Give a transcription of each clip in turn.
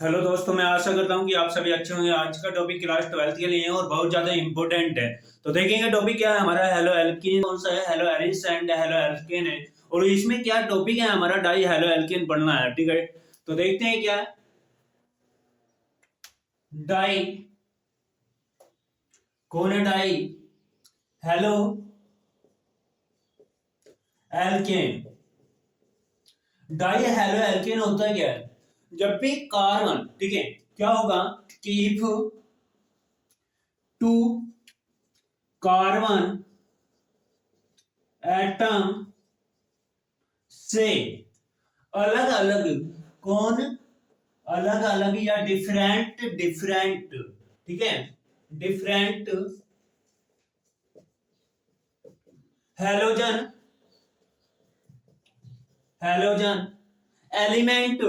Hello दोस्तों, मैं आशा करता हूँ कि आप सभी अच्छे होंगे। आज का टॉपिक क्लास 12th के लिए है और बहुत ज्यादा इंपॉर्टेंट है। तो देखेंगे टॉपिक क्या है हमारा। हेलो एल्कीन कौन सा है? Hello Eris and halo alkane है। और इसमें क्या टॉपिक है हमारा? डाई हेलो एल्केन पढ़ना है, ठीक है। तो देखते हैं क्या डाई कौन है। Die halo alkane. Die halo alkane होता क्या है? जब भी कार्बन, ठीक है, क्या होगा कि इफ टू कार्बन एटम से अलग अलग कौन, अलग अलग या डिफरेंट डिफरेंट, ठीक है, different halogen halogen element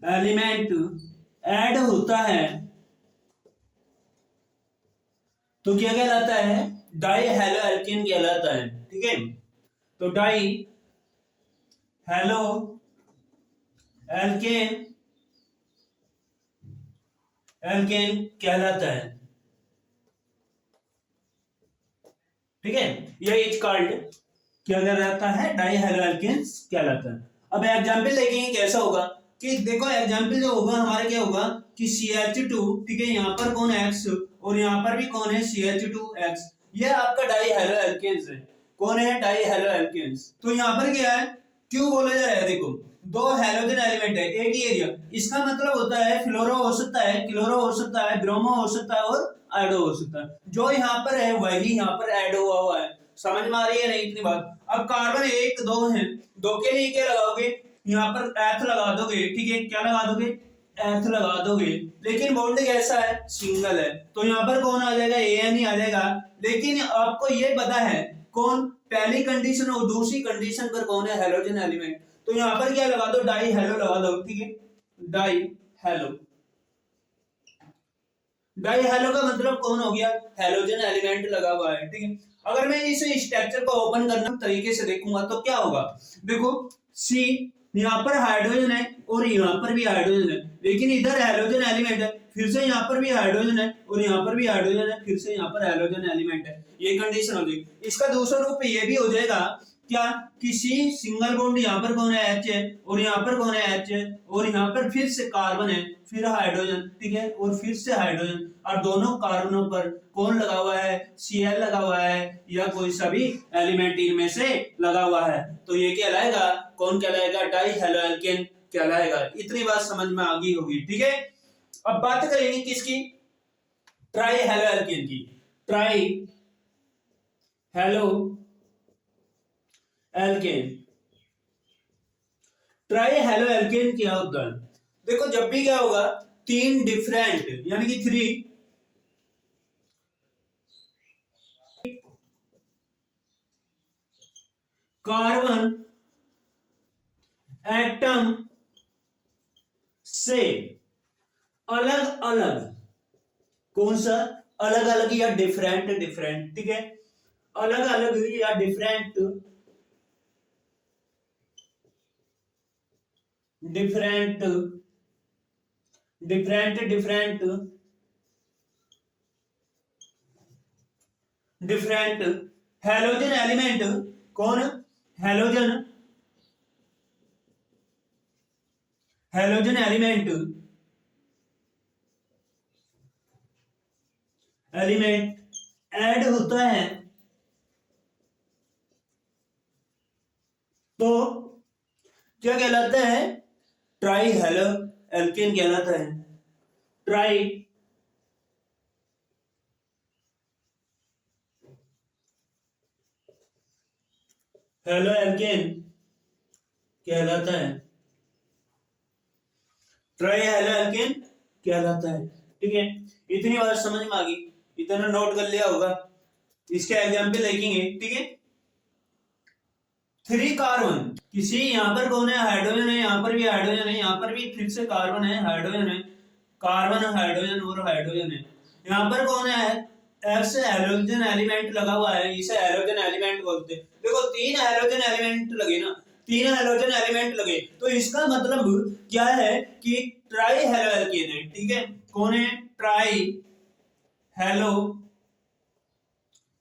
element add होता है तो क्या कहलाता है? डाई हेलो एल्केन कहलाता है, ठीक है। तो डाई हेलो एल्केन एल्केन कहलाता है, ठीक है। यह इज कॉल्ड क्या कहलाता है? डाई हेलो एल्केन्स कहलाता है। अब एग्जांपल देखेंगे कैसा होगा कि देखो एग्जांपल जो होगा हमारा क्या होगा कि CH2, ठीक है, यहाँ पर कौन X और यहाँ पर भी कौन है CH2X। ये आपका डाई हेलो एल्केन्स है। कौन है? Dihaloalkanes. तो यहाँ पर क्या है, क्यों बोला जा रहा है? देखो दो हेलोजन एलिमेंट है एक ही एरिया, इसका मतलब होता है फ्लोरो हो सकता है, क्लोरो हो सकता है, ब्रोमो हो सकता है और आयोडो हो सकता है। जो यहाँ पर है वही यहाँ पर ऐड हुआ है। समझ में आ रही है नहीं इतनी बात? अब कार्बन एक दो है, दो के लिए क्या लगाओगे? यहाँ पर एथ लगा दोगे, ठीक है। क्या लगा दोगे? एथ लगा दोगे। लेकिन बॉन्ड कैसा है? सिंगल है, तो यहाँ पर कौन आ जाएगा? एन ही आ जाएगा। लेकिन आपको ये पता है कौन पहली कंडीशन और दूसरी कंडीशन पर कौन है? Halogen element. तो यहाँ पर क्या लगा दो? डाई हेलो लगा दो, ठीक है। डाई हेलो, डाई हेलो का मतलब कौन हो गया? हेलोजन एलिमेंट लगा हुआ है, ठीक है। अगर मैं इस स्ट्रक्चर को ओपन करना तरीके से देखूंगा तो क्या होगा? देखो सी, यहाँ पर हाइड्रोजन है और यहाँ पर भी हाइड्रोजन है, लेकिन इधर हेलोजन एलिमेंट है। फिर से यहाँ पर भी हाइड्रोजन है और यहाँ पर भी हाइड्रोजन है, फिर से यहाँ पर हेलोजन एलिमेंट है। ये कंडीशन हो जाएगी। इसका दूसरा रूप ये भी हो जाएगा क्या, किसी सिंगल बॉन्ड यहाँ पर कौन है? H है और यहाँ पर कौन है? H है और यहाँ पर फिर से कार्बन है, फिर हाइड्रोजन, ठीक है, और फिर से हाइड्रोजन। और दोनों कार्बनों पर कौन लगा हुआ है? Cl लगा हुआ है या कोई सभी एलिमेंट इनमें से लगा हुआ है। तो ये कहलाएगा कौन कहलाएगा? डाई हेलो एल्केन कहलाएगा। इतनी बात समझ में आ गई होगी, ठीक है। अब बात करेंगे किसकी? ट्राई हेलो एल्केन की। Try halo alkane. Try halo alkane क्या होता है? देखो जब भी क्या होगा, तीन डिफरेंट यानी कि थ्री कार्बन एटम से अलग अलग, कौन सा? अलग अलग या डिफरेंट डिफरेंट, ठीक है, अलग अलग या different different different different different halogen element. कौन? Halogen halogen element element add होता है तो क्या कहलाता है? ट्राई हेलो एल्केन कहलाता है। ट्राई हेलो एल्केन कहलाता है। ट्राई हेलो एल्केन कहलाता है, ठीक है। इतनी बात समझ में आ गई, इतना नोट कर लिया होगा। इसके एग्जाम्पल देखेंगे, ठीक है। थ्री कार्बन, किसी यहाँ पर कौन है? हाइड्रोजन है, यहाँ पर भी हाइड्रोजन है, यहाँ पर भी फिर से कार्बन है, हाइड्रोजन है, कार्बन हाइड्रोजन और हाइड्रोजन है। यहाँ पर कौन है? एक्स हेलोजन एलिमेंट लगा हुआ है, इसे हेलोजन एलिमेंट बोलते हैं। देखो तीन हेलोजन एलिमेंट लगे ना, तीन हेलोजन एलिमेंट लगे, तो इसका मतलब क्या है कि ट्राई हेलो एल्केन है। ठीक है, कौन है? Try halo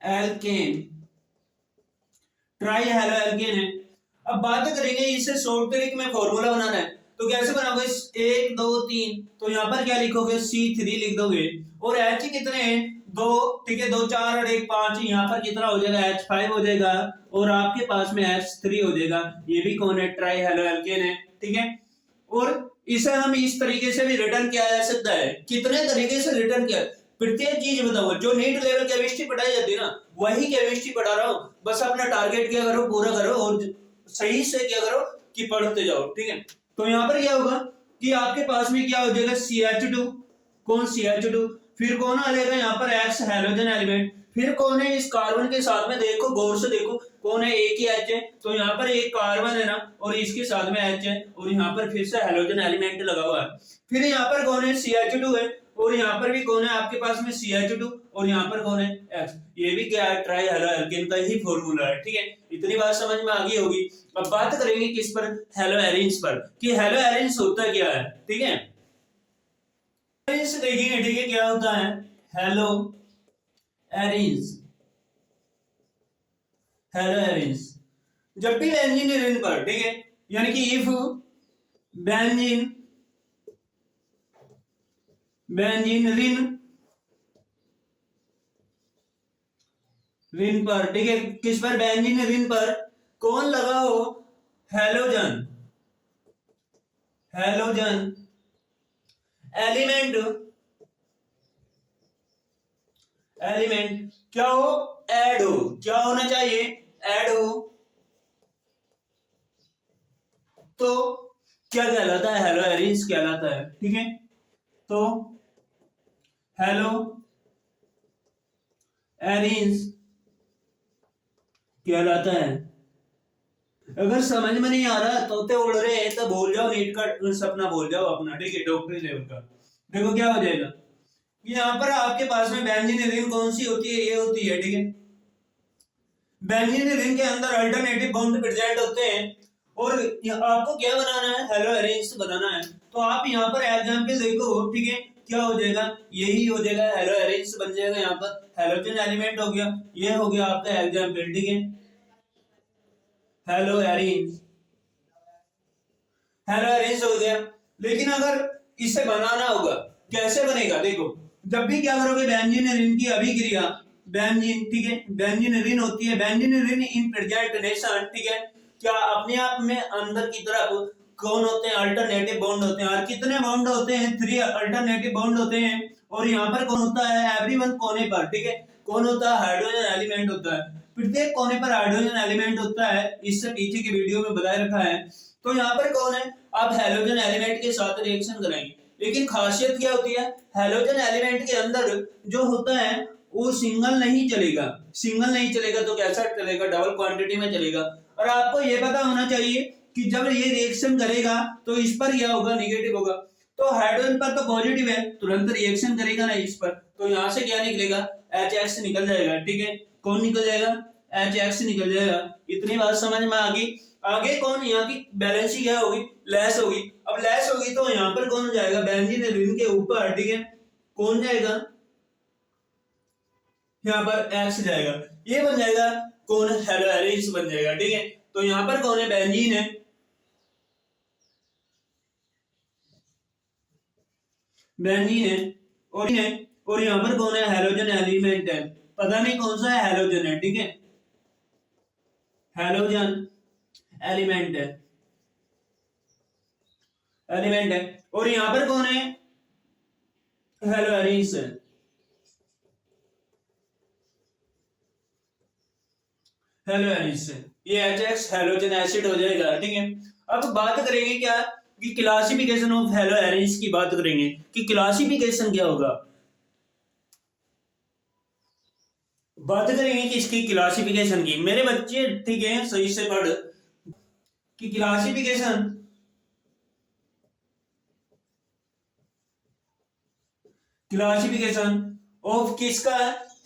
alkane, try halo alkane है। अब बात करेंगे इससे शॉर्ट ट्रिक में फॉर्मूला बनाना है, तो कैसे बनाओगे? 1 2 3, तो यहाँ पर क्या लिखोगे? C3 लिख दोगे। और H कितने हैं? 2, ठीक है, 2 4 और 1 5, यहाँ पर कितना हो जाएगा? H5 हो जाएगा, और आपके पास में H3 हो जाएगा। ये भी कौन है? ट्राई हेलो एल्केन है। ठीक है, और इसे हम इस तरीके से भी रिटर्न किया जा सकता है। कितने तरीके से रिटर्न किया? प्रत्येक चीज बताऊंगा। जो नीट लेवल केमिस्ट्री पढ़ाई जाती है ना, वही केमिस्ट्री पढ़ा रहा हूँ। बस अपना टारगेट क्या करो? पूरा करो, और सही से क्या करो कि पढ़ते जाओ। ठीक है, तो यहाँ पर क्या होगा कि आपके पास में क्या हो जाएगा? CH2, कौन? CH2, फिर कौन आ जाएगा यहाँ पर? X हेलोजन एलिमेंट, फिर कौन है इस कार्बन के साथ में? देखो गौर से देखो, कौन है? एक ही H है, तो यहाँ पर एक कार्बन है ना, और इसके साथ में H है, और यहाँ पर फिर से हेलोजन एलिमेंट लगा हुआ है। फिर यहाँ पर कौन है? CH2 है, और यहाँ पर भी कौन है आपके पास में? CH2, और यहाँ पर कौन है? X। ये भी क्या है? ट्राई हेलो एल्केन का ही फॉर्मूला है। ठीक है, इतनी बात समझ में आ गई होगी। अब बात करेंगे किस पर? हेलो एरेंज पर, कि हेलो एरेंज होता क्या है। ठीक है, देखेंगे। ठीक है, क्या होता है हेलो एरेंज? हेलो एरेंज जब भी बेंजीन रिंग पर, ठीक है, यानी कि इफ बेंजीन रिंग पर, ठीक है, किस पर? बेंजीन रिंग पर कौन लगा हो? हेलोजन एलिमेंट क्या हो? ऐड हो। क्या होना चाहिए? ऐड हो। तो क्या कहलाता है? हेलो एरेंज कहलाता है। ठीक है, तो हेलो एरेंज कहलाता है। अगर समझ में नहीं आ रहा, तोते उड़ रहे हैं, तो भूल जाओ, नीट का सपना भूल जाओ अपना। ठीक है, डॉक्टरी लेवल का। देखो क्या हो जाएगा, यहाँ पर आपके पास में बेंजीन रिंग कौन सी होती है? ये होती है। ठीक है, बेंजीन रिंग के अंदर अल्टरनेटिव बॉन्ड प्रेजेंट होते हैं, और आपको क्या बनाना है? हेलो एरेंज बनाना है। तो आप यहाँ पर एग्जांपल देखो। ठीक है, क्या हो जाएगा? यही हो जाएगा, हेलो एरेंज बन जाएगा। यहाँ पर हेलोजन एलिमेंट हो गया, ये हो गया आपका एग्जांपल। ठीक है, हेलो एरेंज हो गया। लेकिन अगर इसे बनाना होगा, कैसे बनेगा? देखो, जब भी क्या करोगे? बेंजीन रिंग की अभिक्रिया, बेंजीन, ठीक है, बेंजीन रिंग होती है, बेंजीन रिंग इन प्रेजेंटेशन, ठीक है, क्या अपने आप में अंदर की तरफ कौन होते हैं? अल्टरनेटिव बॉन्ड होते हैं। और कितने बॉन्ड होते हैं? 3 अल्टरनेटिव बॉन्ड होते हैं। और यहाँ पर कौन होता है? एवरीवन कोने पर, ठीक है, कौन होता है? हाइड्रोजन एलिमेंट होता है। प्रत्येक कोने पर हाइड्रोजन एलिमेंट होता है, इससे पीछे की वीडियो में बताया रखा है। तो यहाँ पर कौन है? आप हेलोजन एलिमेंट के साथ रिएक्शन कराएंगे। लेकिन खासियत क्या होती है? हेलोजन एलिमेंट के अंदर जो होता है वो सिंगल नहीं चलेगा। सिंगल नहीं चलेगा तो कैसा चलेगा? डबल क्वांटिटी में चलेगा। और आपको ये पता होना चाहिए कि जब ये रिएक्शन करेगा तो इस पर क्या होगा? निगेटिव होगा। तो हाइड्रोजन पर तो पॉजिटिव है, तुरंत रिएक्शन करेगा ना इस पर, तो यहाँ से क्या निकलेगा? HX निकल जाएगा। ठीक है, कौन निकल जाएगा? HX निकल जाएगा। इतनी बात समझ में आ गई। आगे कौन? यहाँ की बैलेंस क्या होगी? लेस होगी। अब लेस होगी तो यहाँ पर कौन जाएगा? बेंजीन रिंग के ऊपर, ठीक है, कौन जाएगा? यहाँ पर X जाएगा। ये बन जाएगा कौन? हेलो एरेंज बन जाएगा। ठीक है, तो यहाँ पर कौन है? बेंजीन है, बेंजीन है, और यहाँ पर कौन है? हेलोजन एलिमेंट है। पता नहीं कौन सा है, हेलोजन है। ठीक है, हेलोजन एलिमेंट है, और यहाँ पर कौन है? हेलो एरेंज है। हेलो एरेंज है, ये HX हेलोजन एसिड हो जाएगा। ठीक है, अब बात करेंगे क्या कि क्लासिफिकेशन ऑफ हेलो एरेंज की बात करेंगे कि क्लासिफिकेशन क्या होगा। बात करेंगे कि इसकी क्लासिफिकेशन की। मेरे बच्चे, ठीक है, सही से पढ़ कि क्लासिफिकेशन ऑफ किसका?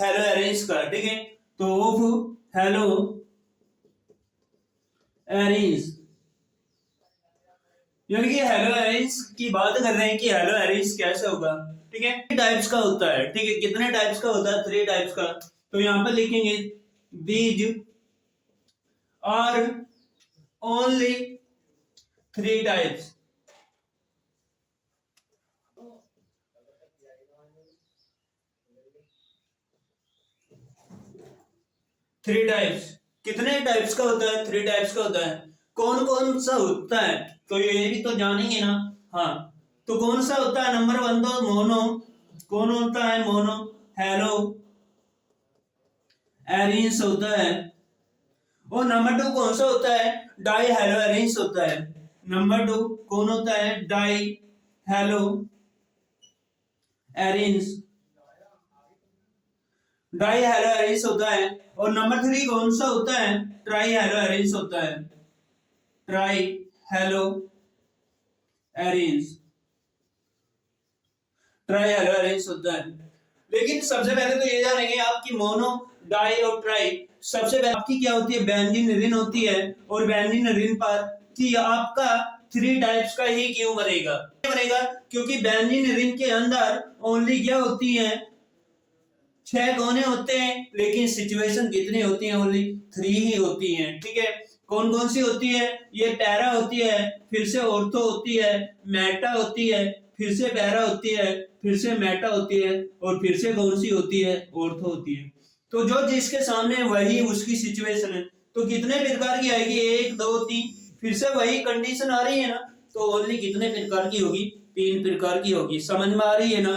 हेलो एरेंज का। ठीक है, तो ऑफ हेलो एरेंज यानी कि हेलो एरेंज की बात कर रहे हैं कि हेलो एरेंज कैसे होगा। ठीक है, टाइप्स का होता है। ठीक है, कितने टाइप्स का होता है? 3 टाइप्स का। तो यहां पर लिखेंगे these are only 3 types. 3 types. कितने टाइप्स का होता है? 3 टाइप्स का होता है। कौन कौन सा होता है तो ये भी तो जानेंगे ना। हाँ, तो कौन सा होता है? नंबर 1 तो मोनो। कौन होता है? मोनो। हेलो एरेंज होता है। और नंबर 2 कौन सा होता है? डाई हेलो एरेंज होता है। नंबर 2 कौन होता है? Dihaloarenes. Die hello arrange होता है। और नंबर 3 कौन सा होता है? ट्राई हेलो एरेंज होता है। Trihaloarenes. Try hello arrange होता है। लेकिन सबसे पहले तो ये जानेंगे आपकी मोनो, डाई और ट्राई। सबसे पहले आपकी क्या होती है? बेंजीन रिंग होती है। और बेंजीन रिंग पर कि आपका 3 टाइप्स का ही क्यों बनेगा? बनेगा क्योंकि बेंजीन रिंग के अंदर ओनली क्या होती है? 6 कोने होते हैं, लेकिन सिचुएशन कितनी होती है? ओनली 3 ही होती हैं। ठीक है, कौन कौन सी होती है? ये पैरा होती है, फिर से ऑर्थो होती है, मेटा होती है, फिर से पैरा होती है, फिर से मेटा होती है, और फिर से कौन सी होती है? ऑर्थो होती है। तो जो जिसके सामने वही उसकी सिचुएशन है। तो कितने प्रकार की आएगी? 1 2 3। फिर से वही कंडीशन आ रही है ना, तो ओनली कितने प्रकार की होगी? 3 प्रकार की होगी। समझ में आ रही है ना?